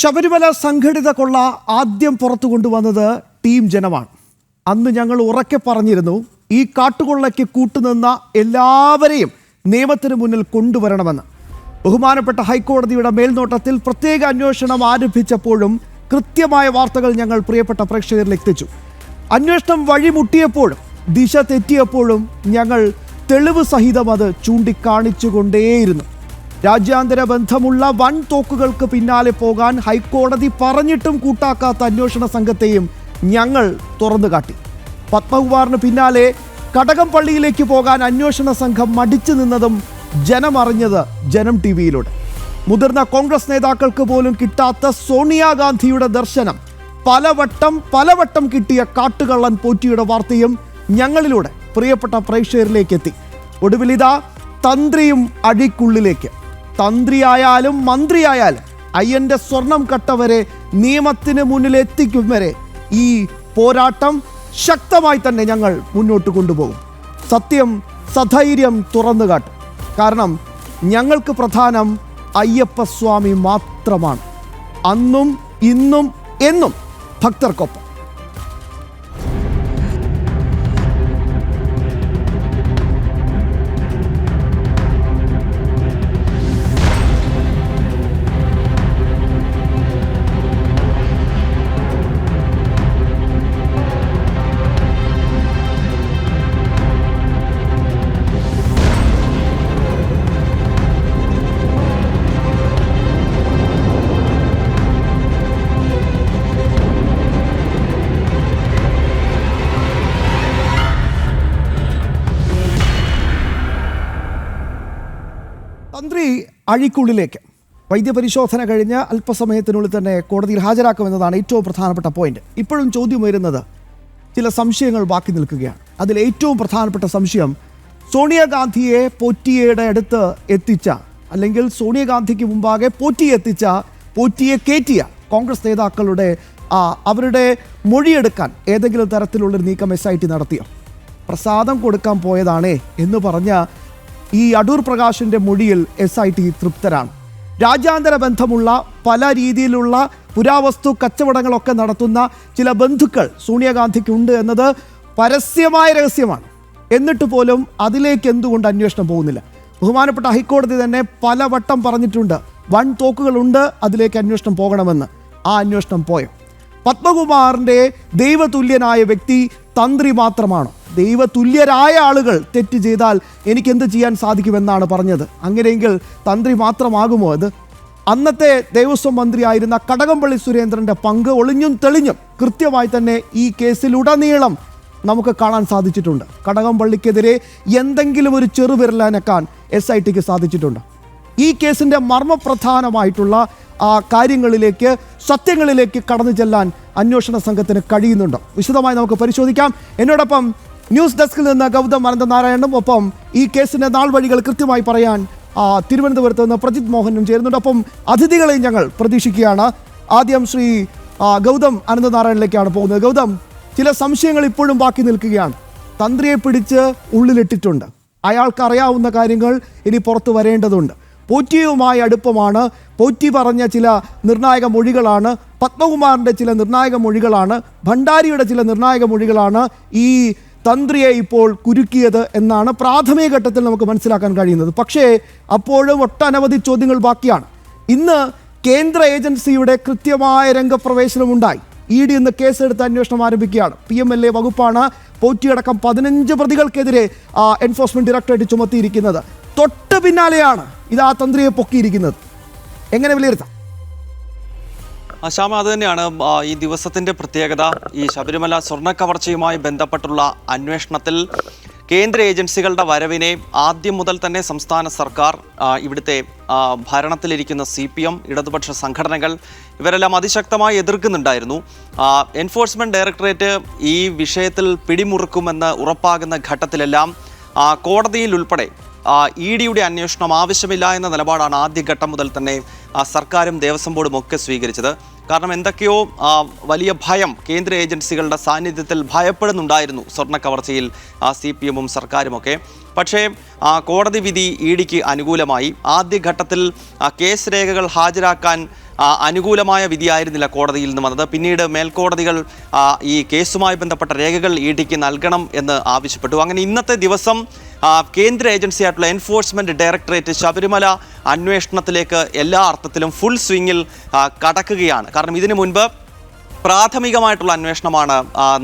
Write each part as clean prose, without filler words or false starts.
ശബരിമല സംഘടിത കൊള്ള ആദ്യം പുറത്തു കൊണ്ടുവന്നത് ടീം ജനമാണ്. അന്ന് ഞങ്ങൾ ഉറക്കെ പറഞ്ഞിരുന്നു, ഈ കാട്ടുകൊള്ളയ്ക്ക് കൂട്ടുനിന്ന എല്ലാവരെയും നിയമത്തിന് മുന്നിൽ കൊണ്ടുവരണമെന്ന്. ബഹുമാനപ്പെട്ട ഹൈക്കോടതിയുടെ മേൽനോട്ടത്തിൽ പ്രത്യേക അന്വേഷണം ആരംഭിച്ചപ്പോഴും കൃത്യമായ വാർത്തകൾ ഞങ്ങൾ പ്രിയപ്പെട്ട പ്രേക്ഷകരിൽ എത്തിച്ചു. അന്വേഷണം വഴിമുട്ടിയപ്പോഴും ദിശ തെറ്റിയപ്പോഴും ഞങ്ങൾ തെളിവ് സഹിതം അത് ചൂണ്ടിക്കാണിച്ചുകൊണ്ടേയിരുന്നു. രാജ്യാന്തര ബന്ധമുള്ള വൻ തോക്കുകൾക്ക് പിന്നാലെ പോകാൻ ഹൈക്കോടതി പറഞ്ഞിട്ടും കൂട്ടാക്കാത്ത അന്വേഷണ സംഘത്തെയും ഞങ്ങൾ തുറന്നു കാട്ടി. പത്മകുമാറിന് പിന്നാലെ കടകംപള്ളിയിലേക്ക് പോകാൻ അന്വേഷണ സംഘം മടിച്ചു നിന്നതും ജനമറിഞ്ഞത് ജനം ടിവിയിലൂടെ. മുതിർന്ന കോൺഗ്രസ് നേതാക്കൾക്ക് പോലും കിട്ടാത്ത സോണിയാഗാന്ധിയുടെ ദർശനം പലവട്ടം കിട്ടിയ കാട്ടുകള്ളൻ പോറ്റിയുടെ വാർത്തയും ഞങ്ങളിലൂടെ പ്രിയപ്പെട്ട പ്രേക്ഷകരിലേക്ക് എത്തി. ഒടുവിലിതാ തന്ത്രിയും അഴിക്കുള്ളിലേക്ക്. തന്ത്രിയായാലും മന്ത്രിയായാലും അയ്യന്റെ സ്വർണം കട്ടവരെ നിയമത്തിന് മുന്നിൽ എത്തിക്കും വരെ ഈ പോരാട്ടം ശക്തമായി തന്നെ ഞങ്ങൾ മുന്നോട്ട് കൊണ്ടുപോകും. സത്യം സധൈര്യം തുറന്നു കാട്ടും. കാരണം ഞങ്ങൾക്ക് പ്രധാനം അയ്യപ്പസ്വാമി മാത്രമാണ്. അന്നും ഇന്നും എന്നും ഭക്തർക്കൊപ്പം. തന്ത്രി അഴിക്കുള്ളിലേക്ക് വൈദ്യപരിശോധന കഴിഞ്ഞ് അല്പസമയത്തിനുള്ളിൽ തന്നെ കോടതിയിൽ ഹാജരാക്കുമെന്നതാണ് ഏറ്റവും പ്രധാനപ്പെട്ട പോയിന്റ്. ഇപ്പോഴും ചോദ്യം വരുന്നത് ചില സംശയങ്ങൾ ബാക്കി നിൽക്കുകയാണ്. അതിൽ ഏറ്റവും പ്രധാനപ്പെട്ട സംശയം, സോണിയാഗാന്ധിയെ പോറ്റിയയുടെ അടുത്ത് എത്തിച്ച, അല്ലെങ്കിൽ സോണിയാഗാന്ധിക്ക് മുമ്പാകെ പോറ്റിയെ കയറ്റിയ കോൺഗ്രസ് നേതാക്കളുടെ അവരുടെ മൊഴിയെടുക്കാൻ ഏതെങ്കിലും തരത്തിലുള്ളൊരു നീക്കം SIT നടത്തിയോ? പ്രസാദം കൊടുക്കാൻ പോയതാണേ എന്ന് പറഞ്ഞ ഈ അടൂർ പ്രകാശിൻ്റെ മൊഴിയിൽ SIT തൃപ്തരാണ്. രാജ്യാന്തര ബന്ധമുള്ള പല രീതിയിലുള്ള പുരാവസ്തു കച്ചവടങ്ങളൊക്കെ നടത്തുന്ന ചില ബന്ധുക്കൾ സോണിയാഗാന്ധിക്കുണ്ട് എന്നത് പരസ്യമായ രഹസ്യമാണ്. എന്നിട്ട് പോലും അതിലേക്ക് എന്തുകൊണ്ട് അന്വേഷണം പോകുന്നില്ല? ബഹുമാനപ്പെട്ട ഹൈക്കോടതി തന്നെ പലവട്ടം പറഞ്ഞിട്ടുണ്ട്, വൻ തോക്കുകളുണ്ട്, അതിലേക്ക് അന്വേഷണം പോകണമെന്ന്. ആ അന്വേഷണം പോയോ? പത്മകുമാറിൻ്റെ ദൈവതുല്യനായ വ്യക്തി തന്ത്രി മാത്രമാണോ? ദൈവതുല്യരായ ആളുകൾ തെറ്റ് ചെയ്താൽ എനിക്കെന്ത് ചെയ്യാൻ സാധിക്കുമെന്നാണ് പറഞ്ഞത്. അങ്ങനെയെങ്കിൽ തന്ത്രി മാത്രമാകുമോ അത്? അന്നത്തെ ദേവസ്വം മന്ത്രിയായിരുന്ന കടകംപള്ളി സുരേന്ദ്രൻ്റെ പങ്ക് ഒളിഞ്ഞും തെളിഞ്ഞും കൃത്യമായി തന്നെ ഈ കേസിലുടനീളം നമുക്ക് കാണാൻ സാധിച്ചിട്ടുണ്ട്. കടകംപള്ളിക്കെതിരെ എന്തെങ്കിലും ഒരു ചെറുവിരലനക്കാൻ SITക്ക് സാധിച്ചിട്ടുണ്ട്. ഈ കേസിൻ്റെ മർമ്മപ്രധാനമായിട്ടുള്ള കാര്യങ്ങളിലേക്ക്, സത്യങ്ങളിലേക്ക് കടന്നു ചെല്ലാൻ അന്വേഷണ സംഘത്തിന് കഴിയുന്നുണ്ടോ? വിശദമായി നമുക്ക് പരിശോധിക്കാം. എന്നോടൊപ്പം ന്യൂസ് ഡെസ്കിൽ നിന്ന് ഗൗതം അനന്തനാരായണനും, ഒപ്പം ഈ കേസിൻ്റെ നാൾ വഴികൾ കൃത്യമായി പറയാൻ തിരുവനന്തപുരത്ത് നിന്ന് പ്രജിത് മോഹനും ചേരുന്നുണ്ട്. ഒപ്പം അതിഥികളെയും ഞങ്ങൾ പ്രതീക്ഷിക്കുകയാണ്. ആദ്യം ശ്രീ ഗൗതം അനന്തനാരായണനിലേക്കാണ് പോകുന്നത്. ഗൗതം, ചില സംശയങ്ങൾ ഇപ്പോഴും ബാക്കി നിൽക്കുകയാണ്. തന്ത്രിയെ പിടിച്ച് ഉള്ളിലിട്ടിട്ടുണ്ട്. അയാൾക്ക് അറിയാവുന്ന കാര്യങ്ങൾ ഇനി പുറത്തു വരേണ്ടതുണ്ട്. പോറ്റിയുമായി അടുപ്പമാണ്. പോറ്റി പറഞ്ഞ ചില നിർണായക മൊഴികളാണ്, പത്മകുമാറിൻ്റെ ചില നിർണായക മൊഴികളാണ്, ഭണ്ഡാരിയുടെ ചില നിർണായക മൊഴികളാണ് ഈ തന്ത്രിയെ ഇപ്പോൾ കുരുക്കിയത് എന്നാണ് പ്രാഥമിക ഘട്ടത്തിൽ നമുക്ക് മനസ്സിലാക്കാൻ കഴിയുന്നത്. പക്ഷേ അപ്പോഴും ഒട്ടനവധി ചോദ്യങ്ങൾ ബാക്കിയാണ്. ഇന്ന് കേന്ദ്ര ഏജൻസിയുടെ കൃത്യമായ രംഗപ്രവേശനമുണ്ടായി. ED ഇന്ന് കേസെടുത്ത് അന്വേഷണം ആരംഭിക്കുകയാണ്. PMLA വകുപ്പാണ് പോറ്റിയടക്കം 15 പ്രതികൾക്കെതിരെ എൻഫോഴ്സ്മെന്റ് ഡയറക്ടറേറ്റ് ചുമത്തിയിരിക്കുന്നത്. തൊട്ട് പിന്നാലെയാണ് ഇത് ആ തന്ത്രിയെ പൊക്കിയിരിക്കുന്നത്. എങ്ങനെ വിലയിരുത്താം? ശ്യാമ, അത് തന്നെയാണ് ഈ ദിവസത്തിൻ്റെ പ്രത്യേകത. ഈ ശബരിമല സ്വർണ്ണക്കവർച്ചയുമായി ബന്ധപ്പെട്ടുള്ള അന്വേഷണത്തിൽ കേന്ദ്ര ഏജൻസികളുടെ വരവിനെ ആദ്യം മുതൽ തന്നെ സംസ്ഥാന സർക്കാർ, ഇവിടുത്തെ ഭരണത്തിലിരിക്കുന്ന CPM, ഇടതുപക്ഷ സംഘടനകൾ, ഇവരെല്ലാം അതിശക്തമായി എതിർക്കുന്നുണ്ടായിരുന്നു. എൻഫോഴ്സ്മെൻറ്റ് ഡയറക്ടറേറ്റ് ഈ വിഷയത്തിൽ പിടിമുറുക്കുമെന്ന് ഉറപ്പാകുന്ന ഘട്ടത്തിലെല്ലാം കോടതിയിൽ ഉൾപ്പെടെ EDയുടെ അന്വേഷണം ആവശ്യമില്ല എന്ന നിലപാടാണ് ആദ്യഘട്ടം മുതൽ തന്നെ സർക്കാരും ദേവസ്വം ബോർഡും ഒക്കെ സ്വീകരിച്ചത്. കാരണം എന്തൊക്കെയോ വലിയ ഭയം കേന്ദ്ര ഏജൻസികളുടെ സാന്നിധ്യത്തിൽ ഭയപ്പെടുന്നുണ്ടായിരുന്നു സ്വർണ്ണക്കവർച്ചയിൽ CPM-ഉം സർക്കാരുമൊക്കെ. പക്ഷേ കോടതി വിധി EDക്ക് അനുകൂലമായി. ആദ്യഘട്ടത്തിൽ കേസ് രേഖകൾ ഹാജരാക്കാൻ അനുകൂലമായ വിധിയായിരുന്നില്ല കോടതിയിൽ നിന്ന് വന്നത്. പിന്നീട് മേൽക്കോടതികൾ ഈ കേസുമായി ബന്ധപ്പെട്ട രേഖകൾ ഇഡിക്ക് നൽകണം എന്ന് ആവശ്യപ്പെട്ടു. അങ്ങനെ ഇന്നത്തെ ദിവസം കേന്ദ്ര ഏജൻസിയായിട്ടുള്ള എൻഫോഴ്സ്മെന്റ് ഡയറക്ടറേറ്റ് ശബരിമല അന്വേഷണത്തിലേക്ക് എല്ലാ അർത്ഥത്തിലും ഫുൾ സ്വിങ്ങിൽ കടക്കുകയാണ്. കാരണം ഇതിനു മുൻപ് പ്രാഥമികമായിട്ടുള്ള അന്വേഷണമാണ്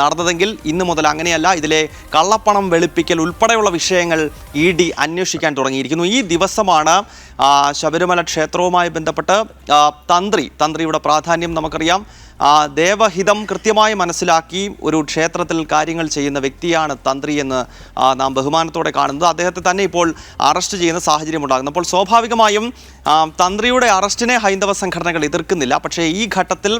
നടന്നതെങ്കിൽ ഇന്ന് മുതൽ അങ്ങനെയല്ല. ഇതിലെ കള്ളപ്പണം വെളുപ്പിക്കൽ ഉൾപ്പെടെയുള്ള വിഷയങ്ങൾ ഇഡി അന്വേഷിക്കാൻ തുടങ്ങിയിരിക്കുന്നു. ഈ ദിവസമാണ് ശബരിമല ക്ഷേത്രവുമായി ബന്ധപ്പെട്ട് തന്ത്രിയുടെ പ്രാധാന്യം നമുക്കറിയാം. ദേവഹിതം കൃത്യമായി മനസ്സിലാക്കി ഒരു ക്ഷേത്രത്തിൽ കാര്യങ്ങൾ ചെയ്യുന്ന വ്യക്തിയാണ് തന്ത്രി എന്ന് നാം ബഹുമാനത്തോടെ കാണുന്നത്. അദ്ദേഹത്തെ തന്നെ ഇപ്പോൾ അറസ്റ്റ് ചെയ്യുന്ന സാഹചര്യം ഉണ്ടാകുന്നു. അപ്പോൾ സ്വാഭാവികമായും തന്ത്രിയുടെ അറസ്റ്റിനെ ഹൈന്ദവ സംഘടനകൾ എതിർക്കുന്നില്ല. പക്ഷേ ഈ ഘട്ടത്തിൽ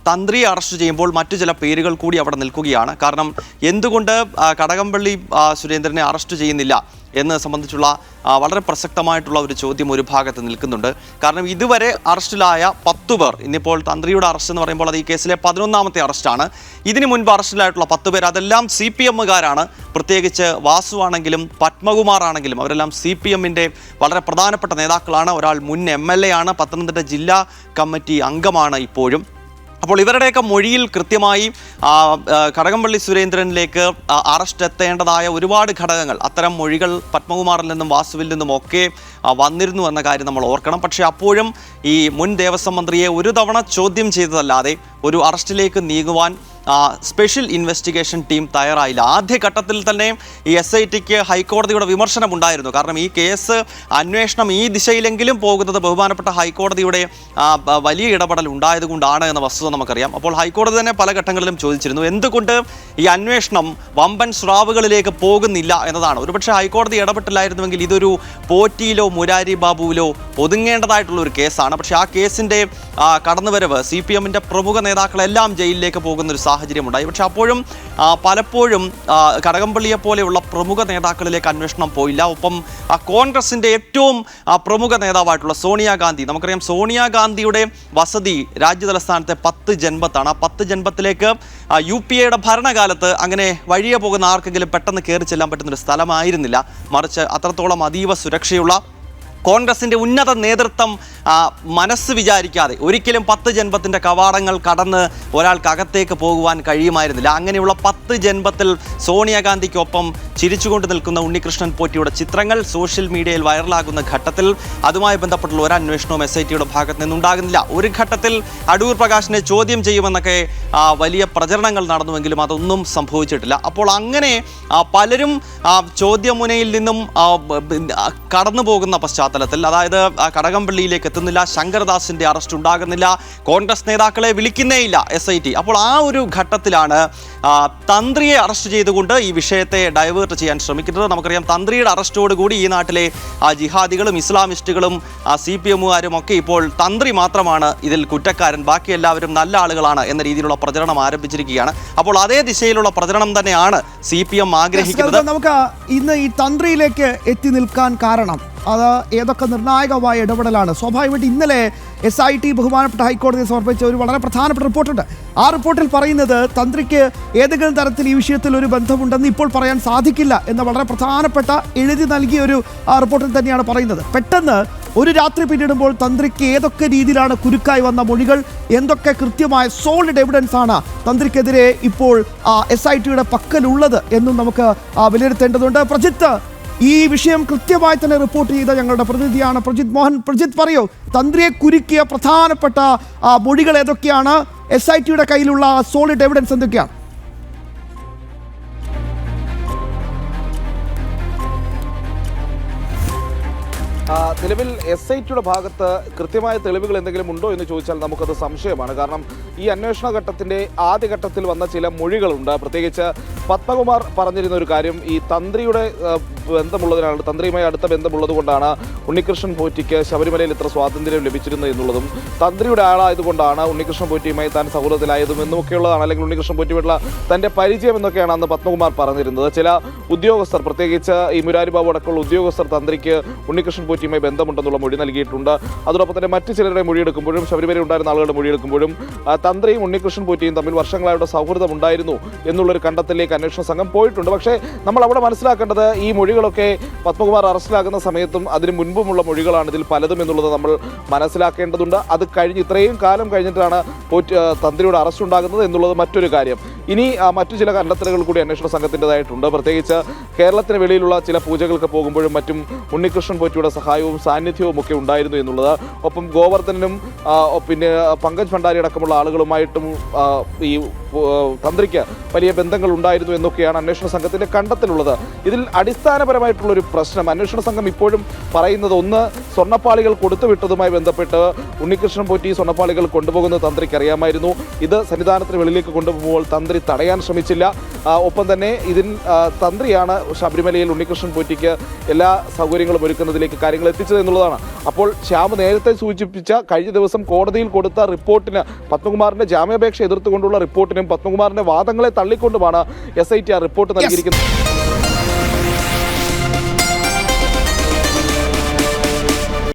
തന്ത്രിയെ അറസ്റ്റ് ചെയ്യുമ്പോൾ മറ്റു ചില പേരുകൾ കൂടി അവിടെ നിൽക്കുകയാണ്. കാരണം എന്തുകൊണ്ട് കടകംപള്ളി സുരേന്ദ്രനെ അറസ്റ്റ് ചെയ്യുന്നില്ല എന്ന് സംബന്ധിച്ചുള്ള വളരെ പ്രസക്തമായിട്ടുള്ള ഒരു ചോദ്യം ഒരു ഭാഗത്ത് നിൽക്കുന്നുണ്ട്. കാരണം ഇതുവരെ അറസ്റ്റിലായ 10 പേർ, ഇന്നിപ്പോൾ തന്ത്രിയുടെ അറസ്റ്റ് എന്ന് പറയുമ്പോൾ അത് ഈ കേസിലെ 11ാമത്തെ അറസ്റ്റാണ്. ഇതിനു മുൻപ് അറസ്റ്റിലായിട്ടുള്ള 10 പേർ അതെല്ലാം CPMകാരാണ്. പ്രത്യേകിച്ച് വാസു ആണെങ്കിലും പത്മകുമാർ ആണെങ്കിലും അവരെല്ലാം CPMൻ്റെ വളരെ പ്രധാനപ്പെട്ട നേതാക്കളാണ്. ഒരാൾ മുൻ MLA ആണ്, പത്തനംതിട്ട ജില്ലാ കമ്മിറ്റി അംഗമാണ് ഇപ്പോഴും. അപ്പോൾ ഇവരുടെയൊക്കെ മൊഴിയിൽ കൃത്യമായി കടകംപള്ളി സുരേന്ദ്രനിലേക്ക് അറസ്റ്റ് എത്തേണ്ടതായ ഒരുപാട് ഘടകങ്ങൾ, അത്തരം മൊഴികൾ പത്മകുമാറിൽ നിന്നും വാസുവിൽ നിന്നും ഒക്കെ വന്നിരുന്നു എന്ന കാര്യം നമ്മൾ ഓർക്കണം. പക്ഷേ അപ്പോഴും ഈ മുൻ ദേവസ്വം മന്ത്രിയെ ഒരു തവണ ചോദ്യം ചെയ്തതല്ലാതെ ഒരു അറസ്റ്റിലേക്ക് നീങ്ങുവാൻ സ്പെഷ്യൽ ഇൻവെസ്റ്റിഗേഷൻ ടീം തയ്യാറായില്ല. ആദ്യഘട്ടത്തിൽ തന്നെ ഈ SITക്ക് ഹൈക്കോടതിയുടെ വിമർശനമുണ്ടായിരുന്നു. കാരണം ഈ കേസ് അന്വേഷണം ഈ ദിശയിലെങ്കിലും പോകുന്നത് ബഹുമാനപ്പെട്ട ഹൈക്കോടതിയുടെ വലിയ ഇടപെടൽ ഉണ്ടായതുകൊണ്ടാണ് എന്ന വസ്തുത നമുക്കറിയാം. അപ്പോൾ ഹൈക്കോടതി തന്നെ പല ഘട്ടങ്ങളിലും ചോദിച്ചിരുന്നു എന്തുകൊണ്ട് ഈ അന്വേഷണം വമ്പൻ സ്രാവുകളിലേക്ക് പോകുന്നില്ല എന്നതാണ്. ഒരുപക്ഷെ ഹൈക്കോടതി ഇടപെട്ടില്ലായിരുന്നുവെങ്കിൽ ഇതൊരു പോറ്റിയിലോ മുരാരി ബാബുവിലോ ഒതുങ്ങേണ്ടതായിട്ടുള്ള ഒരു കേസാണ്. പക്ഷേ ആ കേസിൻ്റെ കടന്നുവരവ് CPMൻ്റെ പ്രമുഖ നേതാക്കളെല്ലാം ജയിലിലേക്ക് പോകുന്ന ഒരു സാഹചര്യമുണ്ടായി. പക്ഷെ അപ്പോഴും പലപ്പോഴും കടകംപള്ളിയെ പോലെയുള്ള പ്രമുഖ നേതാക്കളിലേക്ക് അന്വേഷണം പോയില്ല. ഒപ്പം കോൺഗ്രസിൻ്റെ ഏറ്റവും പ്രമുഖ നേതാവായിട്ടുള്ള സോണിയാഗാന്ധി, നമുക്കറിയാം സോണിയാഗാന്ധിയുടെ വസതി രാജ്യതലസ്ഥാനത്തെ 10 ജൻപത്താണ്. ആ 10 ജൻപത്തിലേക്ക് UPAയുടെ ഭരണകാലത്ത് അങ്ങനെ വഴിയെ പോകുന്ന ആർക്കെങ്കിലും പെട്ടെന്ന് കയറി ചെല്ലാൻ പറ്റുന്നൊരു സ്ഥലമായിരുന്നില്ല. മറിച്ച് അത്രത്തോളം അതീവ സുരക്ഷയുള്ള കോൺഗ്രസിൻ്റെ ഉന്നത നേതൃത്വം മനസ്സ് വിചാരിക്കാതെ ഒരിക്കലും 10 ജൻപത്തിൻ്റെ കവാടങ്ങൾ കടന്ന് ഒരാൾക്കകത്തേക്ക് പോകുവാൻ കഴിയുമായിരുന്നില്ല. അങ്ങനെയുള്ള 10 ജൻപത്തിൽ സോണിയാഗാന്ധിക്കൊപ്പം ചിരിച്ചുകൊണ്ട് നിൽക്കുന്ന ഉണ്ണികൃഷ്ണൻ പോറ്റിയുടെ ചിത്രങ്ങൾ സോഷ്യൽ മീഡിയയിൽ വൈറലാകുന്ന ഘട്ടത്തിൽ അതുമായി ബന്ധപ്പെട്ടുള്ള ഒരു അന്വേഷണവും SITയുടെ ഭാഗത്ത് നിന്നുണ്ടാകുന്നില്ല. ഒരു ഘട്ടത്തിൽ അടൂർ പ്രകാശിനെ ചോദ്യം ചെയ്യുമെന്നൊക്കെ വലിയ പ്രചരണങ്ങൾ നടന്നുവെങ്കിലും അതൊന്നും സംഭവിച്ചിട്ടില്ല. അപ്പോൾ അങ്ങനെ പലരും ചോദ്യമുനയിൽ നിന്നും കടന്നു പോകുന്ന പശ്ചാത്തലത്തിൽ, അതായത് കടകംപള്ളിയിലേക്ക് എത്തുന്നില്ല, ശങ്കർദാസിൻ്റെ അറസ്റ്റ് ഉണ്ടാകുന്നില്ല, കോൺഗ്രസ് നേതാക്കളെ വിളിക്കുന്നേയില്ല SIT. അപ്പോൾ ആ ഒരു ഘട്ടത്തിലാണ് തന്ത്രിയെ അറസ്റ്റ് ചെയ്തുകൊണ്ട് ഈ വിഷയത്തെ ഡൈവേർട്ട് ചെയ്യാൻ ശ്രമിക്കുന്നത്. നമുക്കറിയാം തന്ത്രിയുടെ അറസ്റ്റോടുകൂടി ഈ നാട്ടിലെ ജിഹാദികളും ഇസ്ലാമിസ്റ്റുകളും CPMകാരും ഒക്കെ ഇപ്പോൾ തന്ത്രി മാത്രമാണ് ഇതിൽ കുറ്റക്കാരൻ, ബാക്കി എല്ലാവരും നല്ല ആളുകളാണ് എന്ന രീതിയിലുള്ള പ്രചരണം ആരംഭിച്ചിരിക്കുകയാണ്. അപ്പോൾ അതേ ദിശയിലുള്ള പ്രചരണം തന്നെയാണ് CPM ആഗ്രഹിക്കുന്നത്. നമുക്ക് ഇന്ന് ഈ തന്ത്രിയിലേക്ക് എത്തി നിൽക്കാൻ കാരണം അത് ഏതൊക്കെ നിർണായകമായ ഇടപെടലാണ്? സ്വാഭാവികമായിട്ട് ഇന്നലെ SIT ബഹുമാനപ്പെട്ട ഹൈക്കോടതിയെ സമർപ്പിച്ച ഒരു വളരെ പ്രധാനപ്പെട്ട റിപ്പോർട്ടുണ്ട്. ആ റിപ്പോർട്ടിൽ പറയുന്നത് തന്ത്രിക്ക് ഏതെങ്കിലും തരത്തിൽ ഈ വിഷയത്തിൽ ഒരു ബന്ധമുണ്ടെന്ന് ഇപ്പോൾ പറയാൻ സാധിക്കില്ല എന്ന വളരെ പ്രധാനപ്പെട്ട എഴുതി നൽകിയ ഒരു റിപ്പോർട്ടിൽ തന്നെയാണ് പറയുന്നത്. പെട്ടെന്ന് ഒരു രാത്രി പിന്നിടുമ്പോൾ തന്ത്രിക്ക് ഏതൊക്കെ രീതിയിലാണ് കുരുക്കായി വന്ന മൊഴികൾ, എന്തൊക്കെ കൃത്യമായ സോളിഡ് എവിഡൻസ് ആണ് തന്ത്രിക്കെതിരെ ഇപ്പോൾ SITയുടെ പക്കലുള്ളത് എന്നും നമുക്ക് വിലയിരുത്തേണ്ടതുണ്ട്. പ്രജിത്ത്, ഈ വിഷയം കൃത്യമായി തന്നെ റിപ്പോർട്ട് ചെയ്ത ഞങ്ങളുടെ പ്രതിനിധിയാണ് പ്രജിത് മോഹൻ. പ്രജിത്ത്, പറയൂ, തന്ത്രിയെ കുരുക്കിയ പ്രധാനപ്പെട്ട മൊഴികൾ ഏതൊക്കെയാണ്? SITയുടെ കയ്യിലുള്ള സോളിഡ് എവിഡൻസ് എന്തൊക്കെയാണ്? നിലവിൽ SITയുടെ ഭാഗത്ത് കൃത്യമായ തെളിവുകൾ എന്തെങ്കിലും ഉണ്ടോ എന്ന് ചോദിച്ചാൽ നമുക്കത് സംശയമാണ്. കാരണം ഈ അന്വേഷണ ഘട്ടത്തിൻ്റെ ആദ്യഘട്ടത്തിൽ വന്ന ചില മൊഴികളുണ്ട്. പ്രത്യേകിച്ച് പത്മകുമാർ പറഞ്ഞിരുന്ന ഒരു കാര്യം, ഈ തന്ത്രിയുടെ ബന്ധമുള്ളതിനാണ്, തന്ത്രിയുമായി അടുത്ത ബന്ധമുള്ളത് കൊണ്ടാണ് ഉണ്ണികൃഷ്ണൻ പോറ്റിക്ക് ശബരിമലയിൽ ഇത്ര സ്വാതന്ത്ര്യം ലഭിച്ചിരുന്നത് എന്നുള്ളതും, തന്ത്രിയുടെ ആളായതുകൊണ്ടാണ് ഉണ്ണികൃഷ്ണൻ പോറ്റിയുമായി താൻ സൗഹൃദത്തിലായതും എന്നൊക്കെയുള്ളതാണ്, അല്ലെങ്കിൽ ഉണ്ണികൃഷ്ണൻ പോറ്റിയുമായിട്ടുള്ള തൻ്റെ പരിചയം എന്നൊക്കെയാണ് അന്ന് പത്മകുമാർ പറഞ്ഞിരുന്നത്. ചില ഉദ്യോഗസ്ഥർ, പ്രത്യേകിച്ച് ഈ മുരാരി ബാബു അടക്കമുള്ള ഉദ്യോഗസ്ഥർ തന്ത്രിക്ക് ഉണ്ണികൃഷ്ണൻ പോറ്റിയുമായി ബന്ധമുണ്ടെന്നുള്ള മൊഴി നൽകിയിട്ടുണ്ട്. അതോടൊപ്പം തന്നെ മറ്റു ചിലരുടെ മൊഴിയെടുക്കുമ്പോഴും, ശബരിമലയിൽ ഉണ്ടായിരുന്ന ആളുകളുടെ മൊഴിയെടുക്കുമ്പോഴും തന്ത്രിയും ഉണ്ണികൃഷ്ണൻ പോറ്റിയും തമ്മിൽ വർഷങ്ങളായുള്ള സൗഹൃദം ഉണ്ടായിരുന്നു എന്നുള്ളൊരു കണ്ടെത്തലിലേക്ക് സ്ഥലങ്ങളിലേക്ക് അന്വേഷണ സംഘം പോയിട്ടുണ്ട്. പക്ഷേ നമ്മൾ അവിടെ മനസ്സിലാക്കേണ്ടത് ഈ മൊഴികളൊക്കെ പത്മകുമാർ അറസ്റ്റിലാകുന്ന സമയത്തും അതിന് മുൻപുമുള്ള മൊഴികളാണ് ഇതിൽ പലതും എന്നുള്ളത് നമ്മൾ മനസ്സിലാക്കേണ്ടതുണ്ട്. അത് കഴിഞ്ഞ് ഇത്രയും കാലം കഴിഞ്ഞിട്ടാണ് തന്ത്രിയുടെ അറസ്റ്റ് ഉണ്ടാകുന്നത് എന്നുള്ളത് മറ്റൊരു കാര്യം. ഇനി മറ്റു ചില കണ്ടെത്തലുകൾ കൂടി അന്വേഷണ സംഘത്തിൻ്റെതായിട്ടുണ്ട്. പ്രത്യേകിച്ച് കേരളത്തിന് വെളിയിലുള്ള ചില പൂജകൾക്ക് പോകുമ്പോഴും മറ്റും ഉണ്ണികൃഷ്ണൻ പോറ്റിയുടെ സഹായവും സാന്നിധ്യവും ഒക്കെ ഉണ്ടായിരുന്നു എന്നുള്ളത്. ഒപ്പം ഗോവർദ്ധനും പിന്നെ പങ്കജ് ഭണ്ഡാരി അടക്കമുള്ള ആളുകളുമായിട്ടും ഈ തന്ത്രിക്ക് വലിയ ബന്ധങ്ങൾ ഉണ്ടായിരുന്നു എന്നൊക്കെയാണ് അന്വേഷണ സംഘത്തിന്റെ കണ്ടെത്തലുള്ളത്. ഇതിൽ അടിസ്ഥാനപരമായിട്ടുള്ളൊരു പ്രശ്നം അന്വേഷണ സംഘം ഇപ്പോഴും പറയുന്നത്, ഒന്ന്, സ്വർണ്ണപ്പാളികൾ കൊടുത്തുവിട്ടതുമായി ബന്ധപ്പെട്ട് ഉണ്ണികൃഷ്ണൻ പോറ്റി സ്വർണ്ണപ്പാളികൾ കൊണ്ടുപോകുന്നത് തന്ത്രിക്ക് അറിയാമായിരുന്നു. ഇത് സന്നിധാനത്തിന് വെളിയിലേക്ക് കൊണ്ടുപോകുമ്പോൾ തന്ത്രി തടയാൻ ശ്രമിച്ചില്ല. ഒപ്പം തന്നെ ഇതിൽ തന്ത്രിയാണ് ശബരിമലയിൽ ഉണ്ണികൃഷ്ണൻ പോറ്റിക്ക് എല്ലാ സൗകര്യങ്ങളും ഒരുക്കുന്നതിലേക്ക് കാര്യങ്ങൾ എത്തിച്ചത് എന്നുള്ളതാണ്. അപ്പോൾ ശ്യാം നേരത്തെ സൂചിപ്പിച്ച കഴിഞ്ഞ ദിവസം കോടതിയിൽ കൊടുത്ത റിപ്പോർട്ടിന്, പത്മകുമാറിന്റെ ജാമ്യാപേക്ഷ എതിർത്തുകൊണ്ടുള്ള റിപ്പോർട്ടിനും പത്മകുമാറിന്റെ വാദങ്ങളെ തള്ളിക്കൊണ്ടുമാണ് SIT ആ റിപ്പോർട്ട് നൽകിയിരിക്കുന്നത്.